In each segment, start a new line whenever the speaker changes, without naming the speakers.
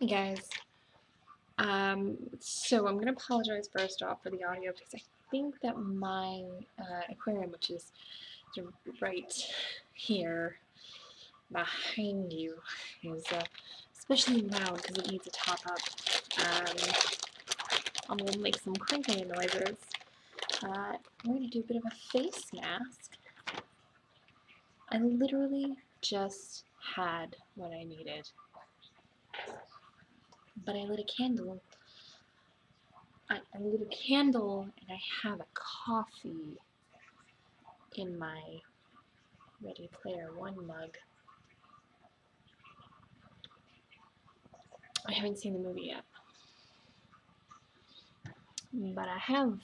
Hey guys. So I'm gonna apologize first off for the audio because I think that my aquarium, which is sort of right here behind you, is especially loud because it needs a top up. I'm gonna make some crinkling noises. I'm going to do a bit of a face mask. I literally just had what I needed, but I lit a candle. I lit a candle and I have a coffee in my Ready Player One mug. I haven't seen the movie yet, but I have.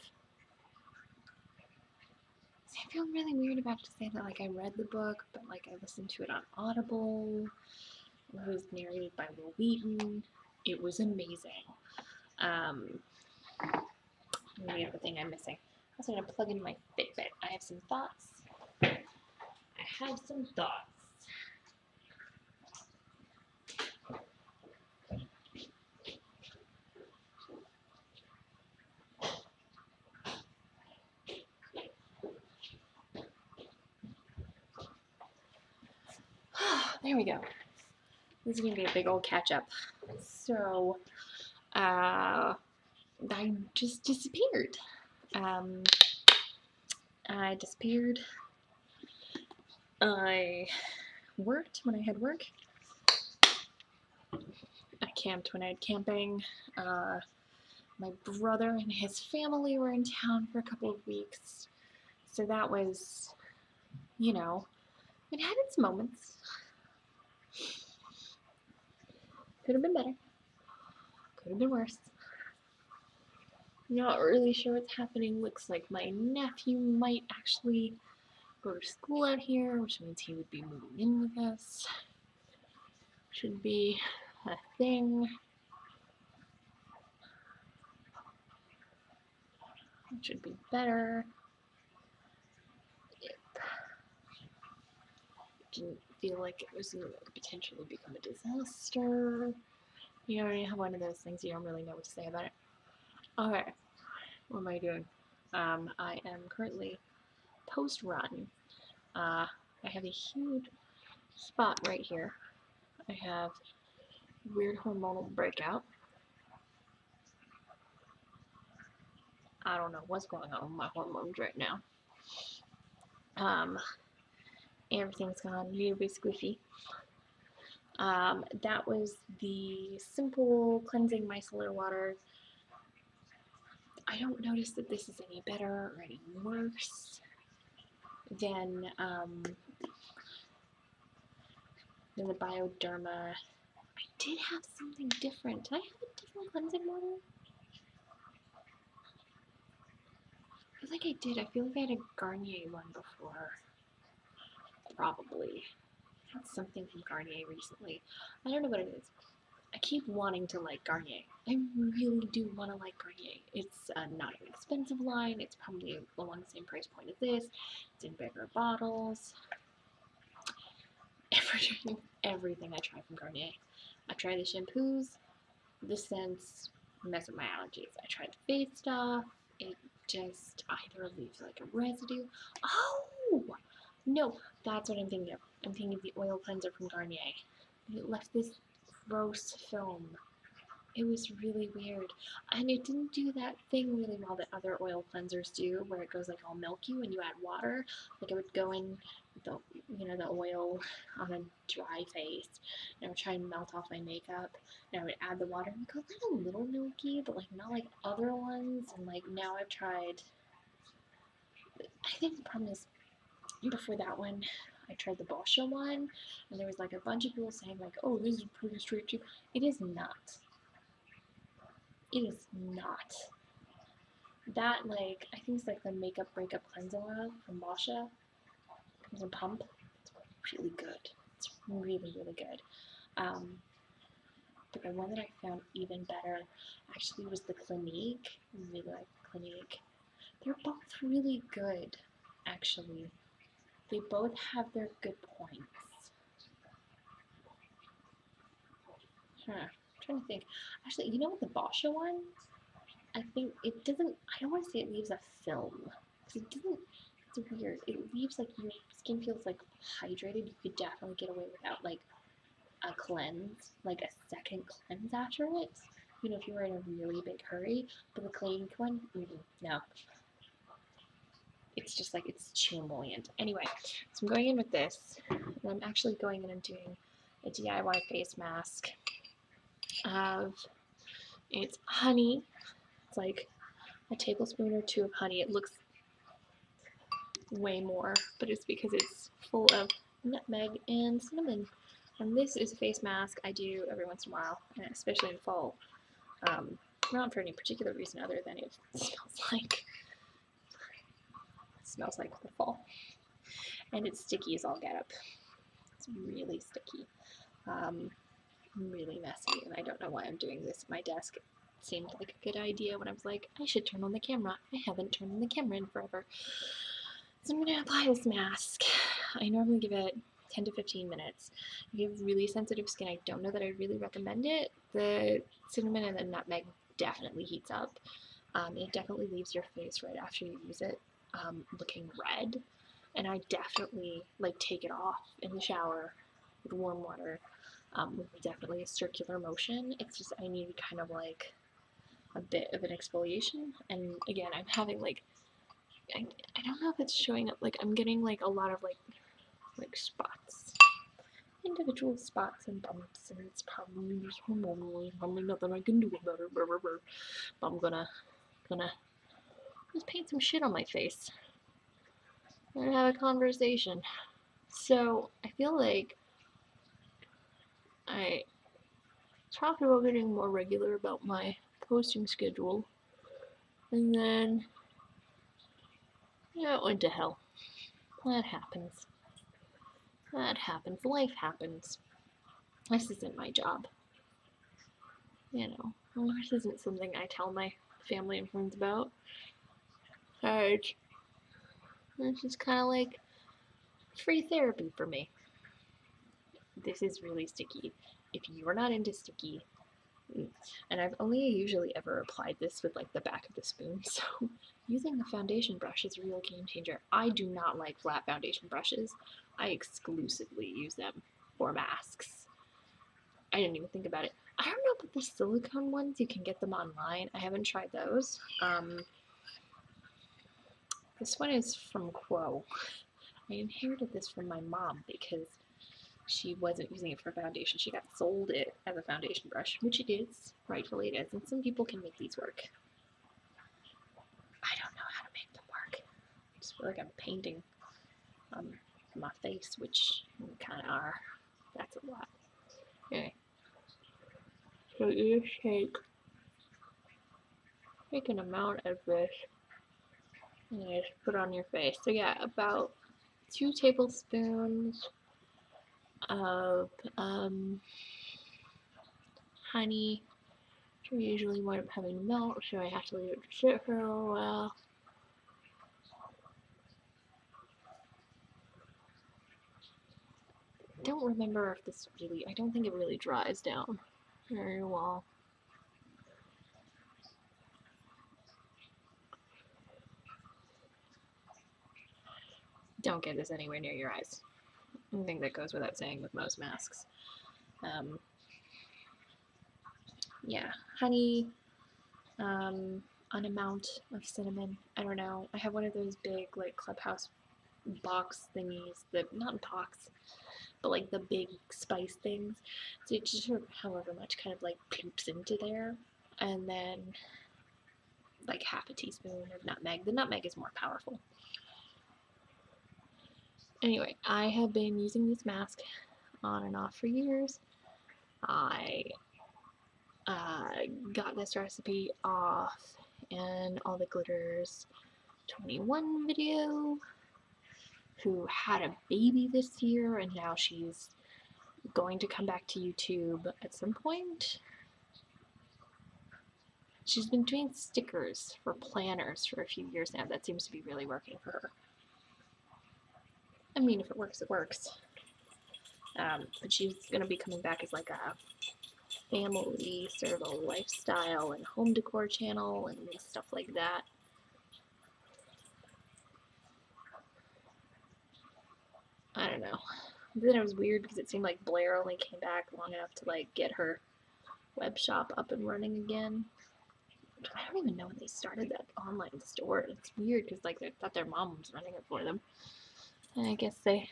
See, I feel really weird about to say that like I read the book, but like I listened to it on Audible. It was narrated by Will Wheaton. It was amazing. The other thing I'm missing. I'm also gonna plug in my Fitbit. I have some thoughts. There we go. This is gonna be a big old catch up. So, I just disappeared. I disappeared. I worked when I had work. I camped when I had camping. My brother and his family were in town for a couple of weeks. So that was, you know, it had its moments. Could have been better. Could have been worse. Not really sure what's happening. Looks like my nephew might actually go to school out here, which means he would be moving in with us. Should be a thing. It should be better. Yep. Didn't feel like it was going to potentially become a disaster. You know, you have one of those things you don't really know what to say about it. Okay, what am I doing? I am currently post-run. I have a huge spot right here. I have weird hormonal breakout. I don't know what's going on with my hormones right now. Everything's gone really squiffy. That was the simple cleansing micellar water. I don't notice that this is any better or any worse than the Bioderma. I did have something different. Did I have a different cleansing water? I feel like I did. I feel like I had a Garnier one before. Probably. I had something from Garnier recently. I don't know what it is. I keep wanting to like Garnier. I really do want to like Garnier. It's not an expensive line. It's probably along the same price point as this. It's in bigger bottles. Everything I try from Garnier. I try the shampoos. The scents mess with my allergies. I tried the face stuff. It just either leaves like a residue. Oh! No, that's what I'm thinking of. I'm thinking of the oil cleanser from Garnier. It left this gross film. It was really weird. And it didn't do that thing really well that other oil cleansers do, where it goes like all milky when you add water. Like it would go in the, the oil on a dry face, and I would try and melt off my makeup, and I would add the water, and it goes like a little milky, but like not like other ones. And like now I've tried, I think the problem is, before that one, I tried the Boscia one, and there was like a bunch of people saying like, oh, this is pretty straight too. It is not. It is not. That, like, I think it's like the Makeup Breakup Cleansing Oil from Boscia. It comes in pump. It's really good. It's really, really good. But the one that I found even better actually was the Clinique. I really like Clinique. They're both really good, actually. They both have their good points. I'm trying to think. Actually, you know what, the Boscia one? I think it doesn't, I don't want to say it leaves a film. Because it doesn't, it's weird. It leaves like your skin feels like hydrated. You could definitely get away without like a cleanse, like a second cleanse after it. You know, if you were in a really big hurry. But the clay ink one, no. It's just like, it's too emollient. Anyway, so I'm going in with this. And I'm actually going in and doing a DIY face mask of, it's honey. It's like a tablespoon or two of honey. It looks way more, but it's because it's full of nutmeg and cinnamon. And this is a face mask I do every once in a while, and especially in fall. Not for any particular reason other than it smells like the fall. And it's sticky as all get up. It's really sticky. Really messy, and I don't know why I'm doing this at my desk. It seemed like a good idea when I was like, I should turn on the camera. I haven't turned on the camera in forever. So I'm going to apply this mask. I normally give it 10 to 15 minutes. If you have really sensitive skin, I don't know that I really recommend it. The cinnamon and the nutmeg definitely heats up. It definitely leaves your face right after you use it looking red. And I definitely like take it off in the shower with warm water with definitely a circular motion. It's just I need kind of like a bit of an exfoliation. And again, I'm having like I don't know if it's showing up, like I'm getting like a lot of like spots, individual spots and bumps, and it's probably just hormonal. Probably nothing I can do about it. But I'm gonna just paint some shit on my face and have a conversation. So I feel like I talked about getting more regular about my posting schedule, and then yeah, it went to hell. That happens. That happens. Life happens. This isn't my job. You know, this isn't something I tell my family and friends about. It's just kind of like free therapy for me. This is really sticky. If you're not into sticky, and I've only usually ever applied this with like the back of the spoon, so using the foundation brush is a real game changer. I do not like flat foundation brushes. I exclusively use them for masks. I didn't even think about it. I don't know about the silicone ones. You can get them online. I haven't tried those. This one is from Quo. I inherited this from my mom because she wasn't using it for foundation. She got sold it as a foundation brush, which it is. Rightfully it is. And some people can make these work. I don't know how to make them work. I just feel like I'm painting my face, which we kind of are. That's a lot. Anyway. So you just take an amount of this and you just put it on your face. So yeah, about 2 tablespoons of honey. So I usually wind up having milk, so I have to leave it to sit for a little while. I don't remember if this really, I don't think it really dries down very well. Don't get this anywhere near your eyes. I think that goes without saying with most masks. Yeah, honey, an amount of cinnamon. I don't know. I have one of those big like Clubhouse box thingies, not box, but like the big spice things. So it just sort of however much kind of like ploops into there, and then like half a teaspoon of nutmeg. The nutmeg is more powerful. Anyway, I have been using this mask on and off for years. I got this recipe off and All the Glitters 21 video, who had a baby this year, and now she's going to come back to YouTube at some point. She's been doing stickers for planners for a few years now. That seems to be really working for her. I mean, if it works, it works. But she's going to be coming back as like a family sort of a lifestyle and home decor channel and stuff like that. I don't know. Then it was weird because it seemed like Blair only came back long enough to like get her web shop up and running again. I don't even know when they started that online store. It's weird because like they thought their mom was running it for them. And I guess they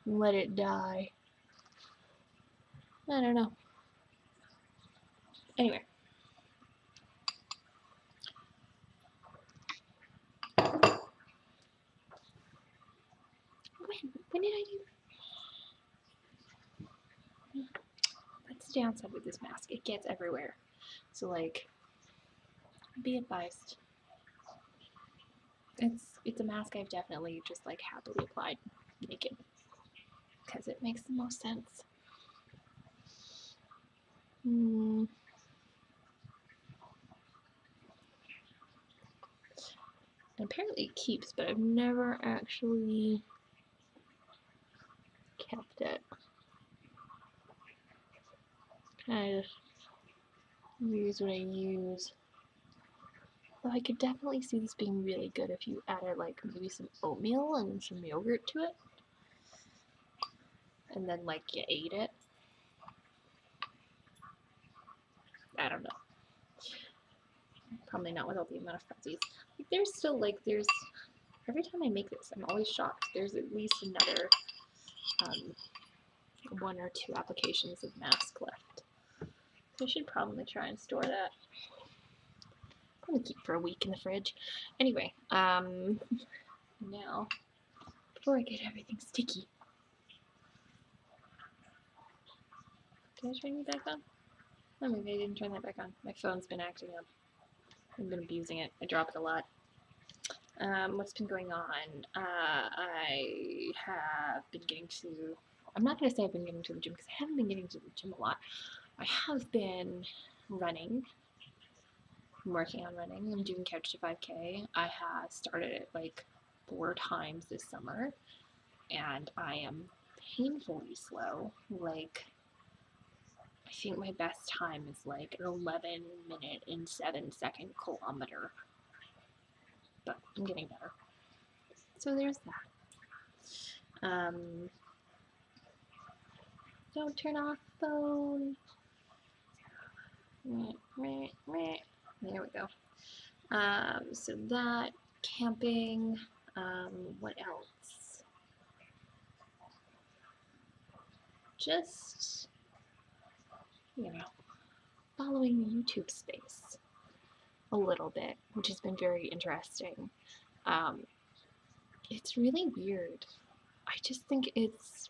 let it die. I don't know. Anyway. When did I do? That's the downside with this mask. It gets everywhere. So like, be advised. It's a mask I've definitely just like happily applied naked because it makes the most sense. And apparently it keeps, but I've never actually kept it. I just use what I use. Though I could definitely see this being really good if you added like maybe some oatmeal and some yogurt to it. And then like you ate it. I don't know. Probably not with all the amount of fuzzies. Like, there's still like every time I make this I'm always shocked. There's at least another 1 or 2 applications of mask left. So I should probably try and store that. Probably keep for a week in the fridge. Anyway, now before I get everything sticky. Did I turn you back on? Oh, maybe I didn't turn that back on. My phone's been acting up. I've been abusing it. I drop it a lot. What's been going on? I have been getting to... I'm not going to say I've been getting to the gym because I haven't been getting to the gym a lot. I have been running. I'm working on running. I'm doing Couch to 5K. I have started it like 4 times this summer. And I am painfully slow. Like... I think my best time is like an 11-minute and 7-second kilometer. But I'm getting better. So there's that. Don't turn off the phone. There we go. So that, camping, what else? Just, you know, following the YouTube space a little bit, which has been very interesting. It's really weird. I just think it's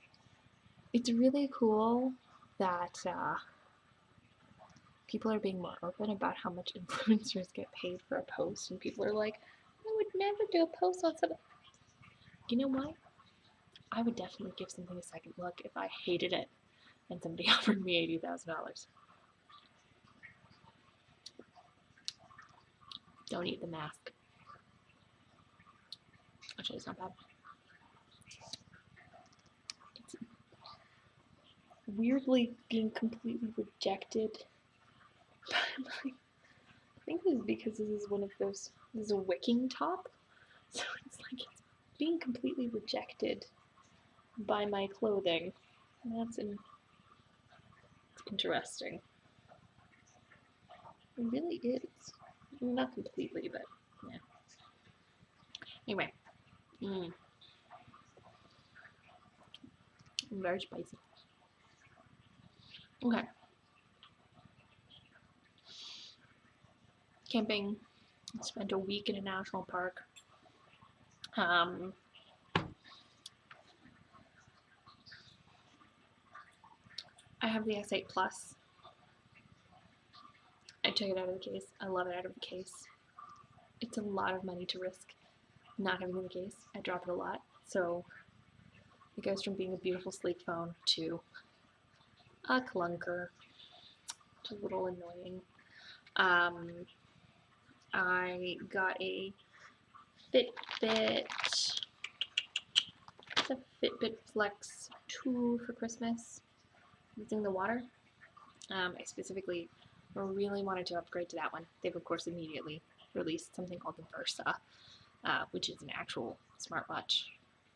really cool that people are being more open about how much influencers get paid for a post, and people are like, I would never do a post on something. You know what? I would definitely give something a second look if I hated it and somebody offered me $80,000. Don't eat the mask. Actually, it's not bad. It's weirdly being completely rejected. I think this is because this is one of those, this is a wicking top. So it's like it's being completely rejected by my clothing. And that's interesting. It really is. Not completely, but yeah. Anyway. Very spicy. Okay. Camping. Spent a week in a national park. I have the S8 Plus. I took it out of the case. I love it out of the case. It's a lot of money to risk not having it in the case. I drop it a lot. So it goes from being a beautiful sleek phone to a clunker. It's a little annoying. I got a Fitbit. It's a Fitbit Flex 2 for Christmas. Using the water. I specifically really wanted to upgrade to that one. They've of course immediately released something called the Versa, which is an actual smartwatch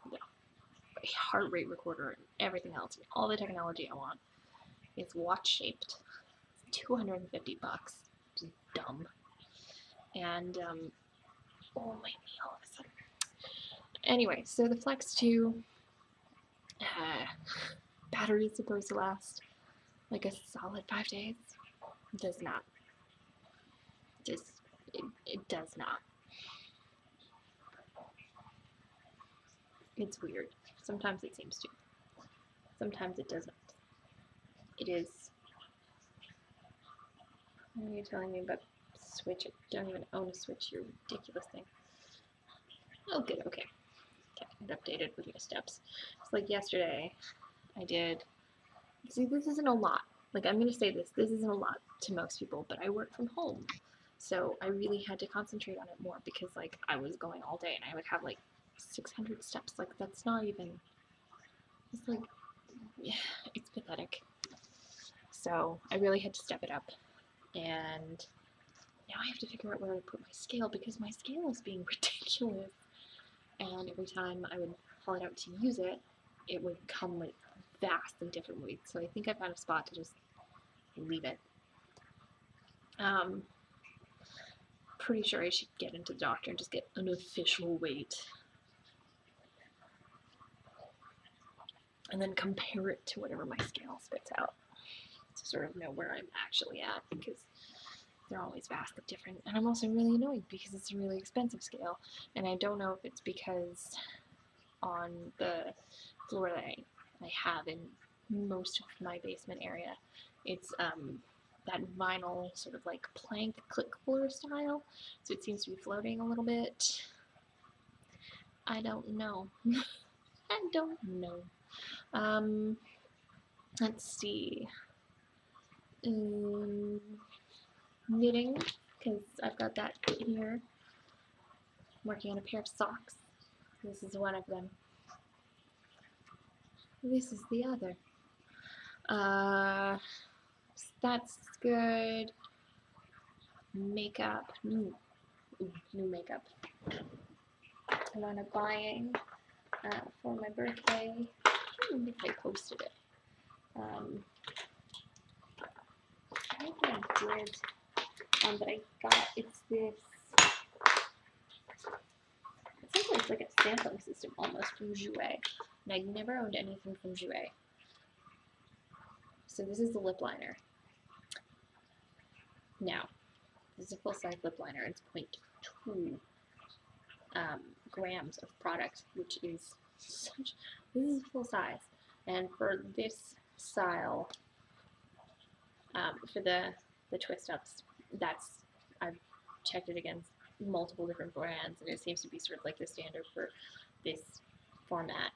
with a heart rate recorder and everything else, and all the technology I want. It's watch shaped. It's $250, which is dumb. And oh my knee all of a sudden. Anyway, so the Flex 2 battery is supposed to last like a solid 5 days. It does not. It does not. It's weird. Sometimes it seems to. Sometimes it doesn't. It is. What are you telling me about Switch? I don't even own a Switch, you ridiculous thing. Oh, good, okay. It updated with your steps. It's like yesterday, I did. See, this isn't a lot. Like, I'm gonna say this isn't a lot to most people, but I work from home. So I really had to concentrate on it more because, like, I was going all day and I would have, like, 600 steps. Like, that's not even. It's like, yeah, it's pathetic. So I really had to step it up. And now I have to figure out where to put my scale because my scale is being ridiculous. And every time I would haul it out to use it, it would come with vastly different weights. So I think I found a spot to just leave it. Pretty sure I should get into the doctor and just get an official weight. And then compare it to whatever my scale spits out to sort of know where I'm actually at, because they're always vastly different. And I'm also really annoyed because it's a really expensive scale, and I don't know if it's because on the floor that I have in most of my basement area, it's that vinyl sort of like plank click floor style, so it seems to be floating a little bit. I don't know. I don't know. Let's see. Knitting, because I've got that here. I'm working on a pair of socks. This is one of them. This is the other. That's good. Makeup. New makeup. I wound up buying for my birthday. I don't remember if I posted it. I think I did. But I got, it's this, it's like a sampling system almost from Jouer. And I've never owned anything from Jouer. So this is the lip liner. Now, this is a full-size lip liner. It's 0.2 grams of product, which is such, this is full size. And for this style, for the twist ups, I've checked it against multiple different brands, and it seems to be sort of like the standard for this format.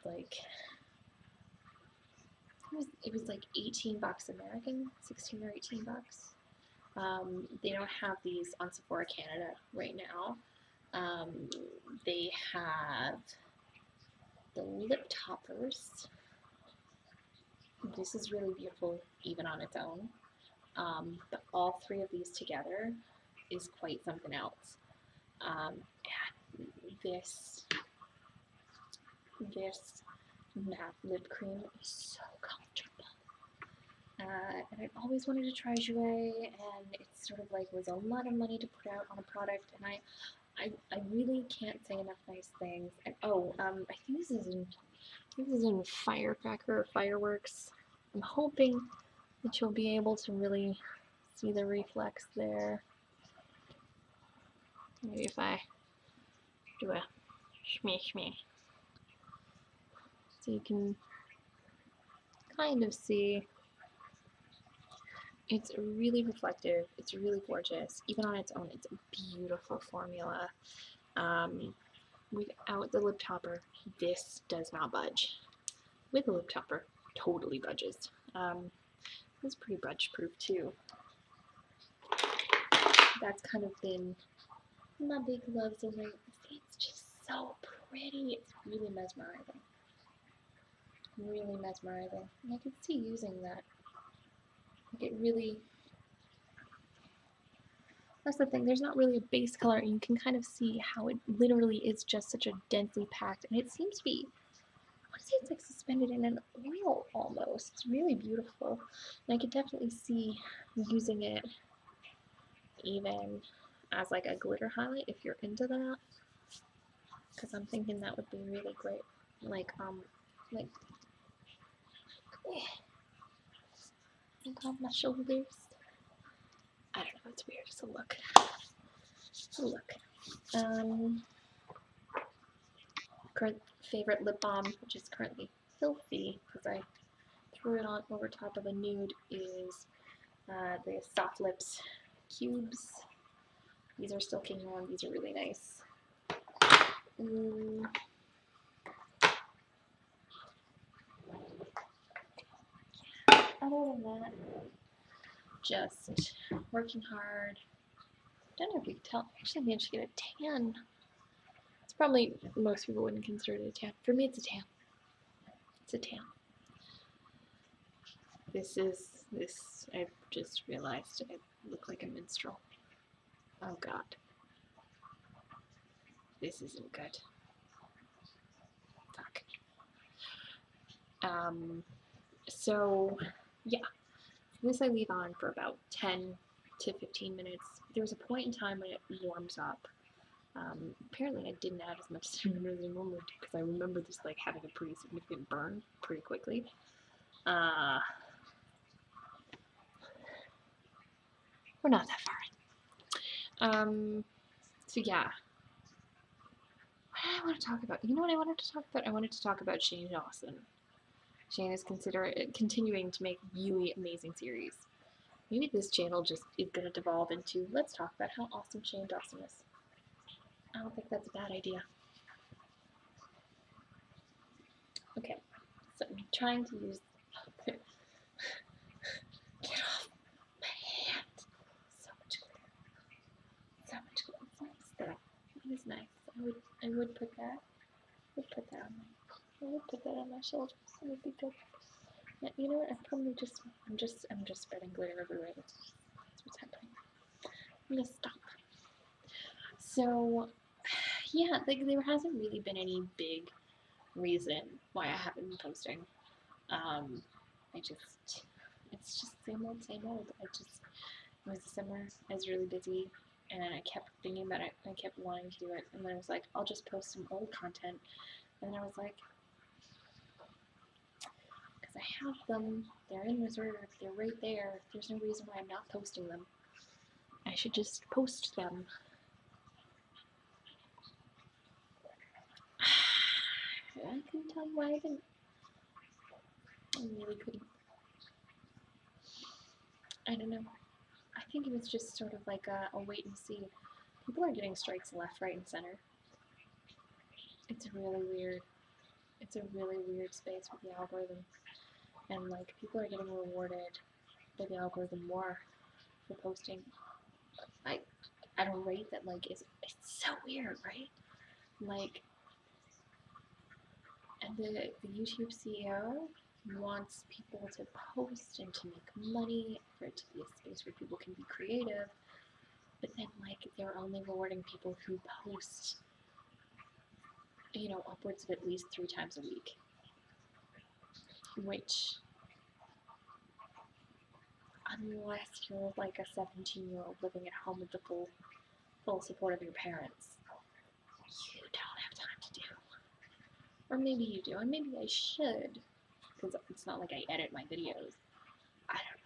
Like, it was like $18 American, 16 or 18 bucks. They don't have these on Sephora Canada right now. They have the lip toppers. This is really beautiful even on its own. But all three of these together is quite something else. This matte lip cream is so comfortable. And I've always wanted to try Jouer, and it's sort of like was a lot of money to put out on a product, and I really can't say enough nice things. And I think this is in Firecracker or Fireworks. I'm hoping that you'll be able to really see the reflex there. Maybe if I do a shmee, so you can kind of see. It's really reflective. It's really gorgeous. Even on its own, it's a beautiful formula. Without the lip topper, this does not budge. With the lip topper, totally budges. This is pretty budge proof too. That's kind of been my big love so lately. It's just so pretty. It's really mesmerizing. Really mesmerizing. And I could see using that Like it really, that's the thing, there's not really a base color, and you can kind of see how it literally is just such a densely packed, and it seems to be, I want to say it's like suspended in an oil almost. It's really beautiful, and I could definitely see using it even as like a glitter highlight if you're into that, because I'm thinking that would be really great. Like on my shoulders. I don't know, it's weird. It's a look. It's a look. Current favorite lip balm, which is currently filthy because I threw it on over top of a nude, is the Soft Lips cubes. These are still kicking on. These are really nice. Other than that, just working hard. Don't know if you can tell. I actually managed to get a tan. It's probably, most people wouldn't consider it a tan. For me, it's a tan. It's a tan. I just realized I look like a minstrel. Oh god. This isn't good. Fuck. So, yeah. This I leave on for about 10 to 15 minutes. There's a point in time when it warms up. Apparently I didn't add as much cinnamon as I normally do because I remember this like having a pretty significant burn pretty quickly. We're not that far in. So yeah. What did I want to talk about? You know what I wanted to talk about? I wanted to talk about Shane Dawson. Shane is continuing to make really amazing series. Maybe this channel just is going to devolve into, let's talk about how awesome Shane Dawson is. I don't think that's a bad idea. Okay, so I'm trying to use... Get off my hand! So much glitter. So much glitter. It's nice though. It is nice. I would put that. I would put that on my shoulders. It would be good. Yeah, you know what? I'm just spreading glitter everywhere. That's what's happening. I'm gonna stop. So, yeah, like there hasn't really been any big reason why I haven't been posting. It's just same old, same old. It was the summer. I was really busy, and I kept thinking about it. I kept wanting to do it, and then I was like, I'll just post some old content. And then I was like, because I have them, they're in reserve, they're right there. There's no reason why I'm not posting them. I should just post them. I couldn't tell you why I didn't. I really couldn't. I don't know. I think it was just sort of like a wait and see. People are getting strikes left, right, and center. It's really weird. It's a really weird space with the algorithm. And like people are getting rewarded by the algorithm more for posting at a rate that like it's so weird, right? Like, and the YouTube CEO wants people to post and to make money, for it to be a space where people can be creative, but then like they're only rewarding people who post, you know, upwards of at least 3 times a week, which, unless you're like a 17-year-old living at home with the full support of your parents, you don't have time to do. Or maybe you do, and maybe I should, because it's not like I edit my videos. I don't know.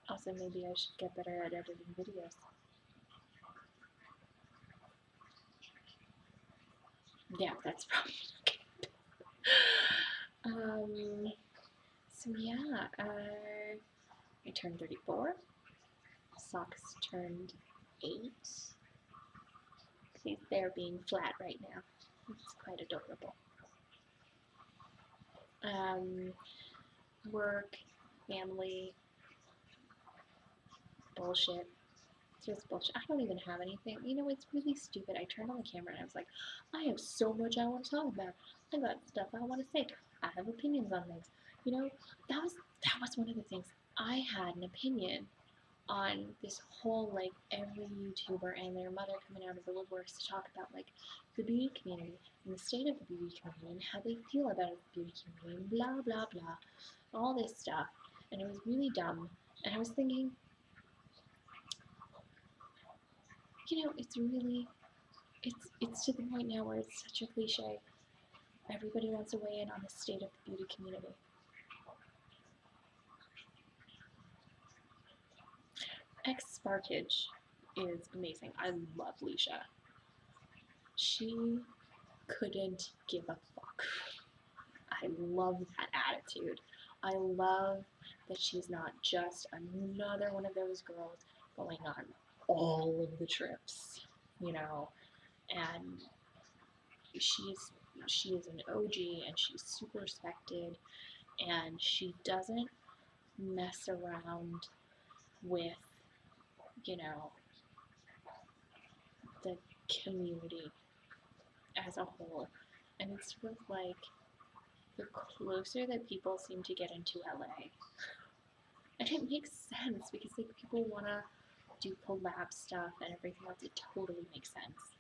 Also, maybe I should get better at editing videos. Yeah, that's probably okay. So yeah, I turned 34. Socks turned 8. They're being flat right now. It's quite adorable. Work, family, bullshit. It's just bullshit. I don't even have anything. You know, it's really stupid. I turned on the camera and I was like, I have so much I want to talk about. I got stuff I want to say. I have opinions on things. You know, that was one of the things. I had an opinion on this whole, like, every YouTuber and their mother coming out of the woodworks to talk about, like, the beauty community and the state of the beauty community and how they feel about the beauty community and blah blah blah, all this stuff. And it was really dumb. And I was thinking, it's really, it's to the point now where it's such a cliche. Everybody wants to weigh in on the state of the beauty community. X Sparkage is amazing. I love Leisha. She couldn't give a fuck. I love that attitude. I love that she's not just another one of those girls going on all of the trips, and she is an OG and she's super respected, and she doesn't mess around with, the community as a whole. And it's sort of like the closer that people seem to get into LA. And it makes sense because, like, people want to do collab stuff and everything else. It totally makes sense.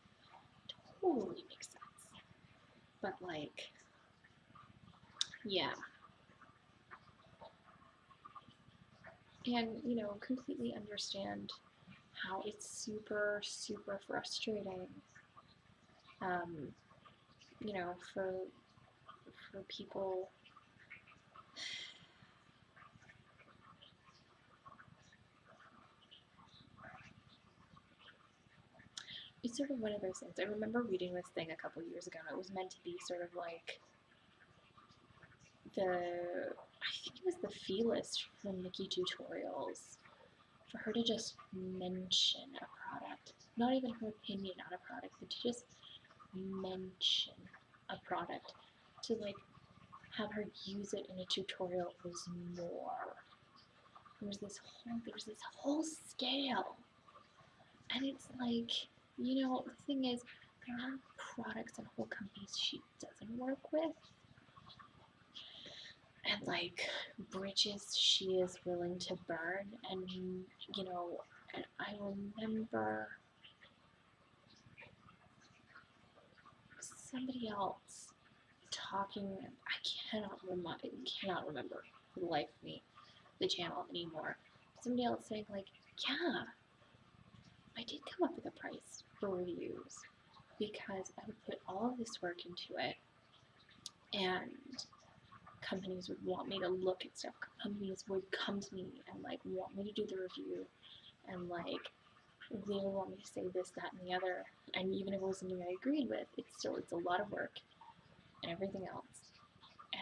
Totally makes sense. But, like, yeah. And, completely understand how it's super, super frustrating, for people. It's sort of one of those things. I remember reading this thing a couple years ago, and it was meant to be sort of like I think it was the fee list from Nikki Tutorials, for her to just mention a product, not even her opinion on a product, but to just mention a product, to, like, have her use it in a tutorial was more. There's this whole scale, and it's like, the thing is, there are products and whole companies she doesn't work with, and, like, bridges she is willing to burn. And and I remember somebody else talking, I cannot remember for the life of me the channel anymore. Somebody else saying, like, yeah, I did come up with a price for reviews because I would put all of this work into it, and companies would want me to look at stuff. Companies would come to me and, like, want me to do the review, and, like, they would want me to say this, that, and the other. And even if it was something I agreed with, it's a lot of work and everything else.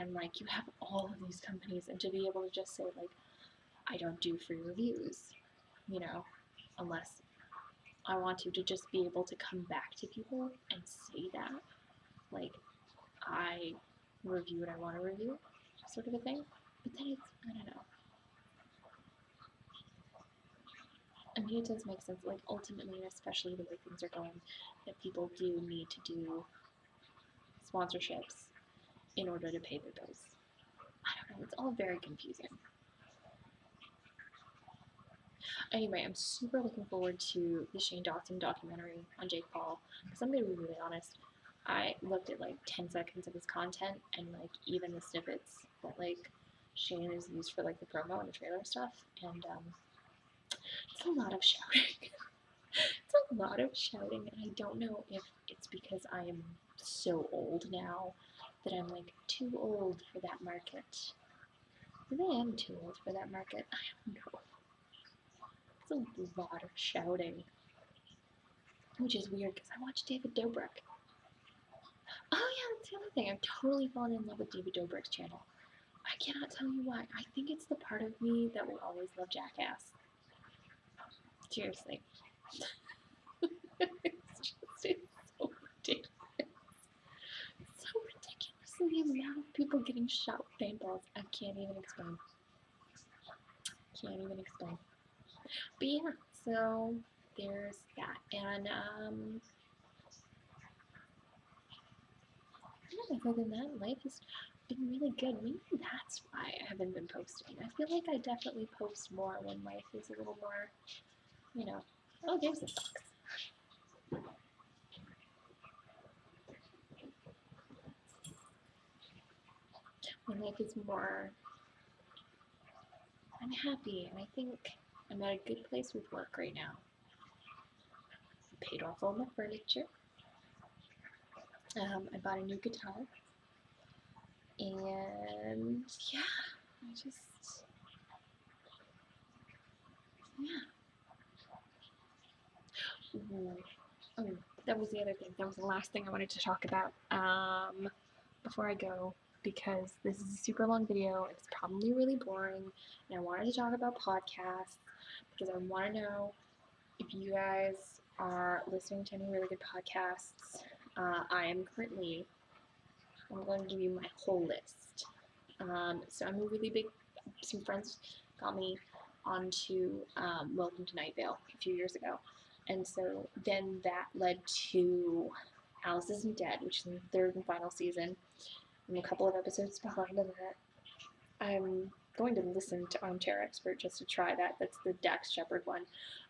And, like, you have all of these companies, and to be able to just say, like, I don't do free reviews, unless I want to just be able to come back to people and say that, like, I review what I want to review, sort of a thing. But then it's, I don't know. I mean, it does make sense, like, ultimately, especially the way things are going, that people do need to do sponsorships in order to pay their bills. I don't know, it's all very confusing. Anyway, I'm super looking forward to the Shane Dawson documentary on Jake Paul, because I'm going to be really honest, I looked at, like, 10 seconds of his content, and, like, even the snippets that, like, Shane has used for, like, the promo and the trailer stuff, and it's a lot of shouting. It's a lot of shouting, and I don't know if it's because I am so old now that I'm, like, too old for that market. Maybe I am too old for that market. I don't know. It's a lot of shouting, which is weird because I watch David Dobrik. Oh yeah, that's the other thing. I've totally fallen in love with David Dobrik's channel. I cannot tell you why. I think it's the part of me that will always love Jackass. Seriously. It's so ridiculous. So ridiculous. And the amount of people getting shot with paintballs, I can't even explain. Can't even explain. But yeah, so there's that. And other than that, life is been really good. Maybe that's why I haven't been posting. I feel like I definitely post more when life is a little more, you know, oh, there's the socks. When life is more unhappy, and I think I'm at a good place with work right now. I paid off all my furniture. I bought a new guitar, and yeah, I just, yeah. Ooh. Oh, that was the other thing. That was the last thing I wanted to talk about before I go, because this is a super long video. It's probably really boring, and I wanted to talk about podcasts because I want to know if you guys are listening to any really good podcasts. I'm going to give you my whole list. So I'm a really big, some friends got me onto Welcome to Night Vale a few years ago. And so then that led to Alice Isn't Dead, which is in the third and final season. I'm a couple of episodes behind on that. I'm going to listen to Armchair Expert just to try that. That's the Dax Shepard one.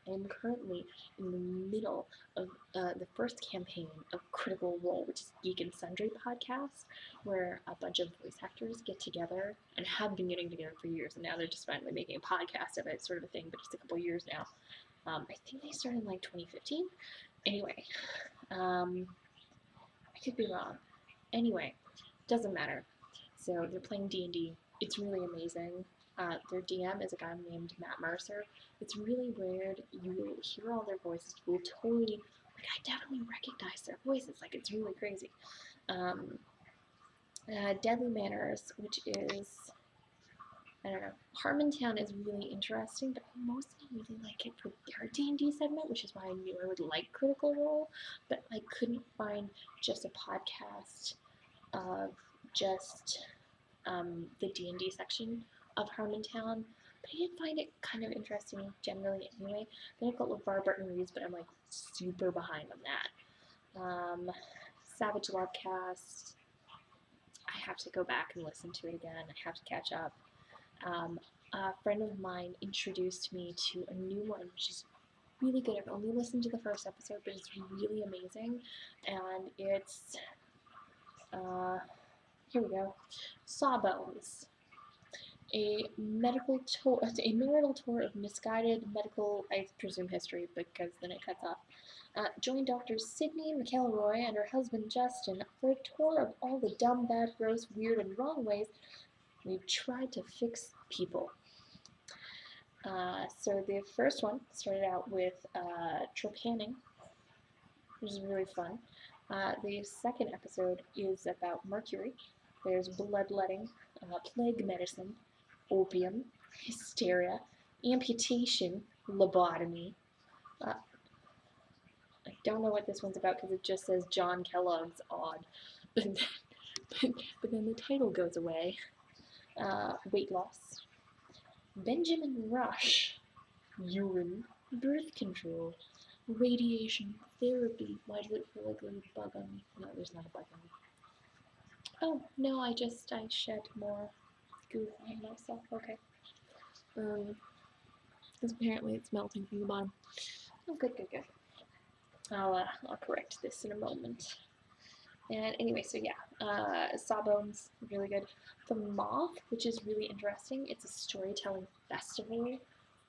I am currently in the middle of the first campaign of Critical Role, which is Geek and Sundry podcast, where a bunch of voice actors get together and have been getting together for years, and now they're just finally making a podcast of it, sort of a thing, but it's a couple years now. I think they started in like 2015. Anyway, I could be wrong. Anyway, doesn't matter. So they're playing D&D. It's really amazing. Their DM is a guy named Matt Mercer. It's really weird. You will hear all their voices. You will totally, like, I definitely recognize their voices. Like, it's really crazy. Deadly Manners, which is, I don't know, Harmontown is really interesting, but I mostly really like it for their D&D segment, which is why I knew I would like Critical Role, but I couldn't find just a podcast of just the D&D section of Harmontown, but I did find it kind of interesting generally anyway. Then I've got LeVar Burton Reeves, but I'm like super behind on that. Savage Lovecast, I have to go back and listen to it again. I have to catch up. A friend of mine introduced me to a new one, which is really good. I've only listened to the first episode, but it's really amazing, and it's here we go. Sawbones, a marital tour of misguided medical, I presume, history, because then it cuts off. Join Doctors Sydney McElroy and her husband Justin for a tour of all the dumb, bad, gross, weird, and wrong ways we've tried to fix people. So the first one started out with trepanning, which is really fun. The second episode is about mercury. There's bloodletting, plague medicine, opium, hysteria, amputation, lobotomy. I don't know what this one's about because it just says John Kellogg's odd. But then the title goes away. Weight loss, Benjamin Rush, urine, birth control, radiation therapy. Why does it feel like there's a bug on me? No, there's not a bug on me. Oh, no, I shed more goo on myself. Okay. Because apparently it's melting from the bottom. Oh, good. I'll correct this in a moment. And anyway, so yeah, Sawbones, really good. The Moth, which is really interesting, it's a storytelling festival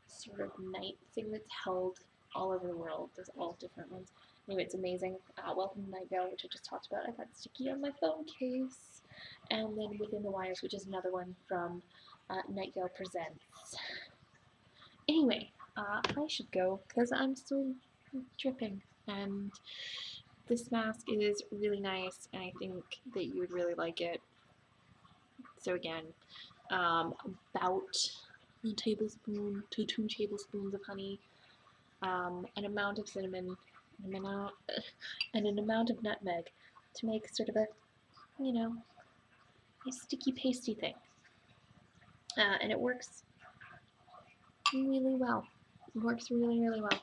sort of night thing that's held all over the world. There's all different ones. Anyway, it's amazing. Welcome to Night Vale, which I just talked about. I got sticky on my phone case. And then Within the Wires, which is another one from Night Vale Presents. Anyway, I should go because I'm still dripping, and this mask is really nice, and I think that you would really like it. So again, about a tablespoon to 2 tablespoons of honey, an amount of cinnamon, and an amount of nutmeg to make sort of a, a sticky pasty thing. And it works really well. It works really well.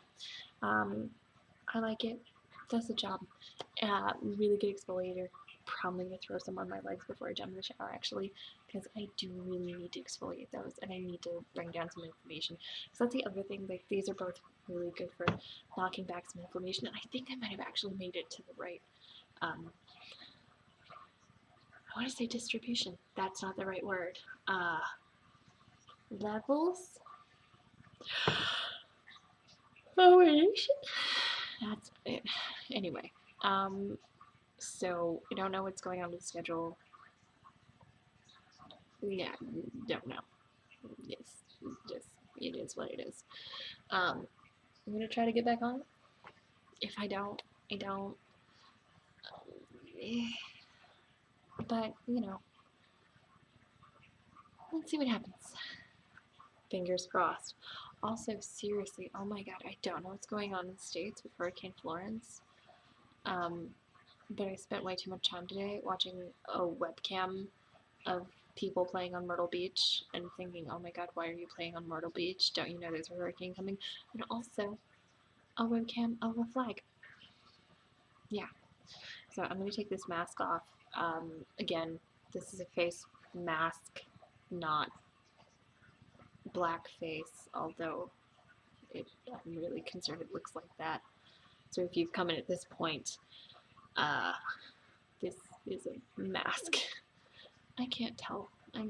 I like it. Does the job. Really good exfoliator. probably going to throw some on my legs before I jump in the shower, actually, because I do really need to exfoliate those, and I need to bring down some inflammation. So that's the other thing, like, these are both really good for knocking back some inflammation, and I think I might have actually made it to the right, I want to say distribution. That's not the right word. Levels? Variation? That's it. Anyway, so I don't know what's going on with the schedule. Yeah, don't know. Yes, just it is what it is. I'm gonna try to get back on. If I don't, I don't. Eh, but you know, let's see what happens. Fingers crossed. Also, seriously, oh my god, I don't know what's going on in the States with Hurricane Florence. But I spent way too much time today watching a webcam of people playing on Myrtle Beach and thinking, oh my god, why are you playing on Myrtle Beach? Don't you know there's a hurricane coming? And also a webcam of a flag. Yeah. So I'm going to take this mask off. Again, this is a face mask, not blackface, although I'm really concerned it looks like that. So if you've come in at this point, this is a mask. I can't tell. I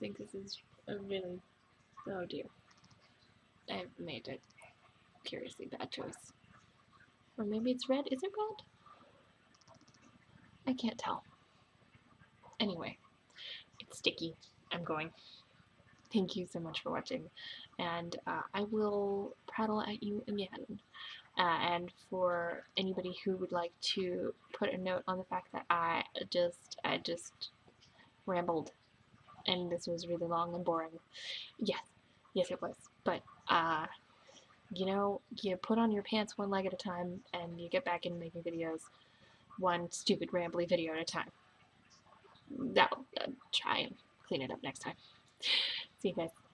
think this is a really, oh dear. I've made a curiously bad choice. Or maybe it's red. Is it red? I can't tell. Anyway, it's sticky. I'm going. Thank you so much for watching, and I will prattle at you again. And for anybody who would like to put a note on the fact that I just rambled, and this was really long and boring. Yes, it was. But you know, you put on your pants one leg at a time, and you get back into making videos, one stupid rambly video at a time. I'll try and clean it up next time. See you guys.